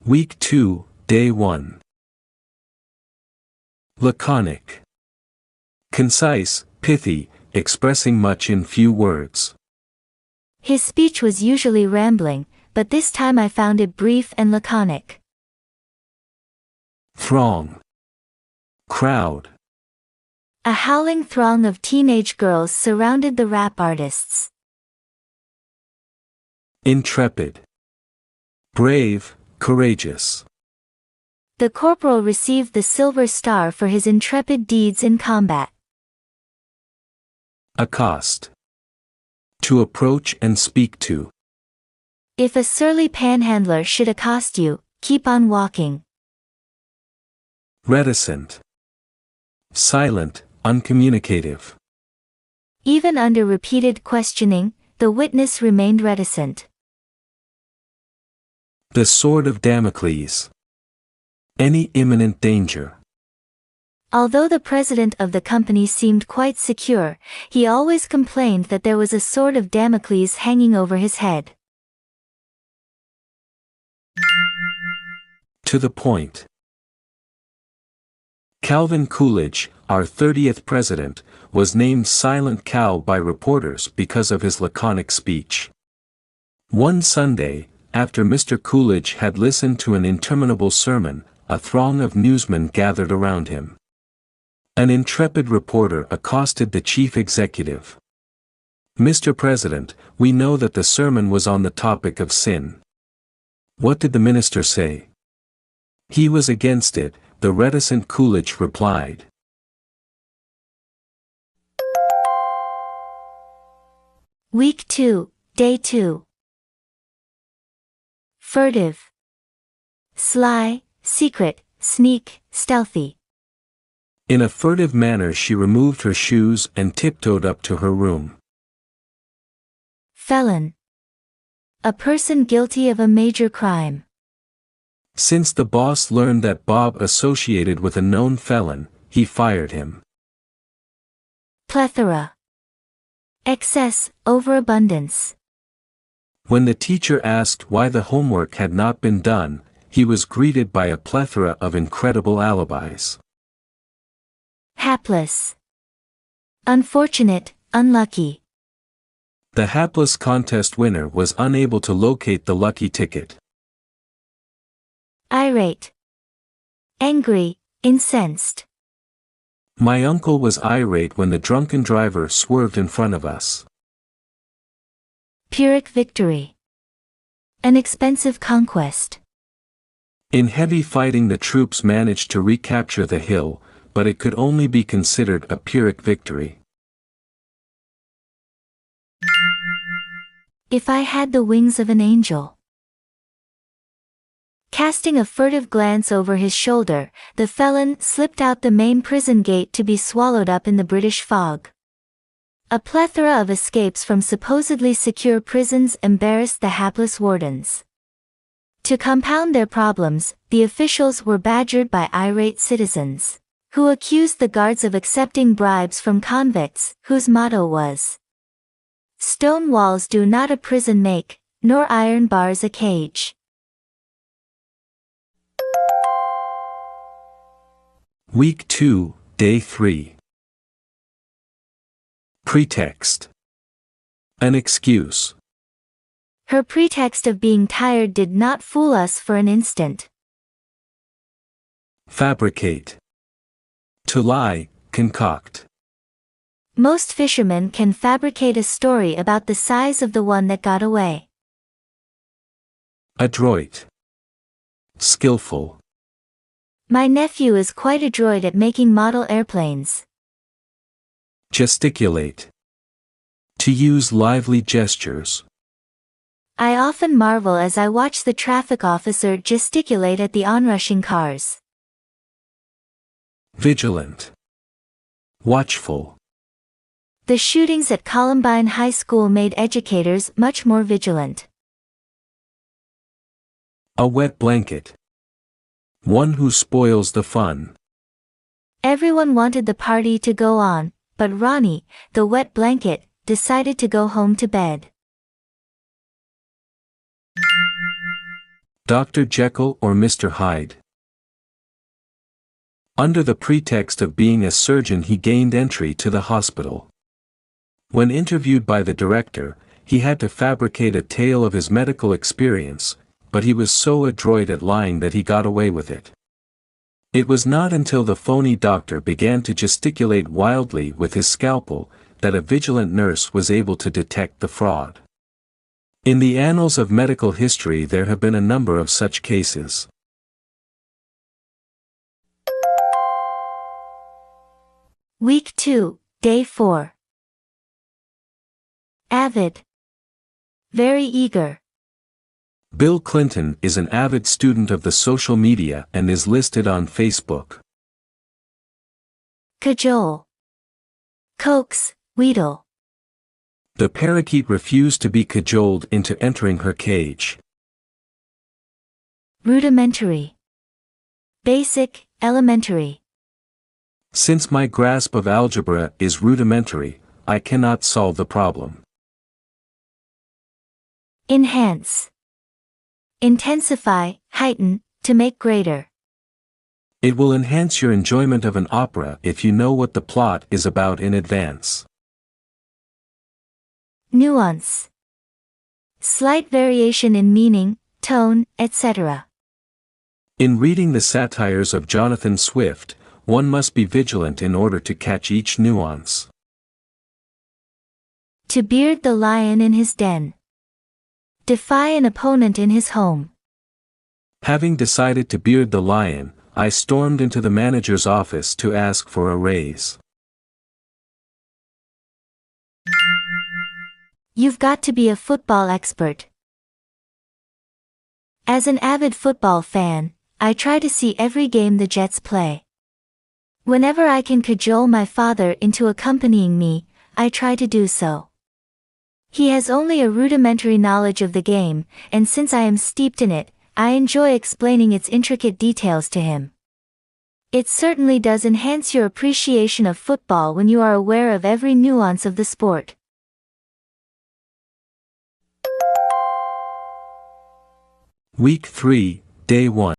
Week 2, Day 1. Laconic. Concise, pithy, expressing much in few words. His speech was usually rambling, but this time I found it brief and laconic. Throng. Crowd. A howling throng of teenage girls surrounded the rap artists. Intrepid. Brave, courageous. The corporal received the Silver Star for his intrepid deeds in combat. Accost. To approach and speak to. If a surly panhandler should accost you, keep on walking. Reticent. Silent, uncommunicative. Even under repeated questioning, the witness remained reticent. The sword of Damocles. Any imminent danger. Although the president of the company seemed quite secure, he always complained that there was a sword of Damocles hanging over his head. To the point. Calvin Coolidge, our 30th president, was named Silent Cal by reporters because of his laconic speech. One Sunday, after Mr. Coolidge had listened to an interminable sermon, a throng of newsmen gathered around him. An intrepid reporter accosted the chief executive. "Mr. President, we know that the sermon was on the topic of sin. What did the minister say?" "He was against it," the reticent Coolidge replied. Week 2, Day 2. Furtive. Sly, secret, sneak, stealthy. In a furtive manner she removed her shoes and tiptoed up to her room. Felon. A person guilty of a major crime. Since the boss learned that Bob associated with a known felon, he fired him. Plethora. Excess, overabundance. When the teacher asked why the homework had not been done, he was greeted by a plethora of incredible alibis. Hapless. Unfortunate, unlucky. The hapless contest winner was unable to locate the lucky ticket. Irate. Angry, incensed. My uncle was irate when the drunken driver swerved in front of us. Pyrrhic victory. An expensive conquest. In heavy fighting the troops managed to recapture the hill, but it could only be considered a Pyrrhic victory. If I had the wings of an angel. Casting a furtive glance over his shoulder, the felon slipped out the main prison gate to be swallowed up in the British fog. A plethora of escapes from supposedly secure prisons embarrassed the hapless wardens. To compound their problems, the officials were badgered by irate citizens, who accused the guards of accepting bribes from convicts, whose motto was, "Stone walls do not a prison make, nor iron bars a cage." Week 2, Day 3. Pretext. An excuse. Her pretext of being tired did not fool us for an instant. Fabricate. To lie, concoct. Most fishermen can fabricate a story about the size of the one that got away. Adroit. Skillful. My nephew is quite adroit at making model airplanes. Gesticulate. To use lively gestures. I often marvel as I watch the traffic officer gesticulate at the onrushing cars. Vigilant. Watchful. The shootings at Columbine High School made educators much more vigilant. A wet blanket. One who spoils the fun. Everyone wanted the party to go on, but Ronnie, the wet blanket, decided to go home to bed. Dr. Jekyll or Mr. Hyde. Under the pretext of being a surgeon, he gained entry to the hospital. When interviewed by the director, he had to fabricate a tale of his medical experience, but he was so adroit at lying that he got away with it. It was not until the phony doctor began to gesticulate wildly with his scalpel that a vigilant nurse was able to detect the fraud. In the annals of medical history there have been a number of such cases. Week 2, Day 4. Avid. Very eager. Bill Clinton is an avid student of the social media and is listed on Facebook. Cajole. Coax, wheedle. The parakeet refused to be cajoled into entering her cage. Rudimentary. Basic, elementary. Since my grasp of algebra is rudimentary, I cannot solve the problem. Enhance. Intensify, heighten, to make greater. It will enhance your enjoyment of an opera if you know what the plot is about in advance. Nuance. Slight variation in meaning, tone, etc. In reading the satires of Jonathan Swift, one must be vigilant in order to catch each nuance. To beard the lion in his den. Defy an opponent in his home. Having decided to beard the lion, I stormed into the manager's office to ask for a raise. You've got to be a football expert. As an avid football fan, I try to see every game the Jets play. Whenever I can cajole my father into accompanying me, I try to do so. He has only a rudimentary knowledge of the game, and since I am steeped in it, I enjoy explaining its intricate details to him. It certainly does enhance your appreciation of football when you are aware of every nuance of the sport. Week 3, Day 1.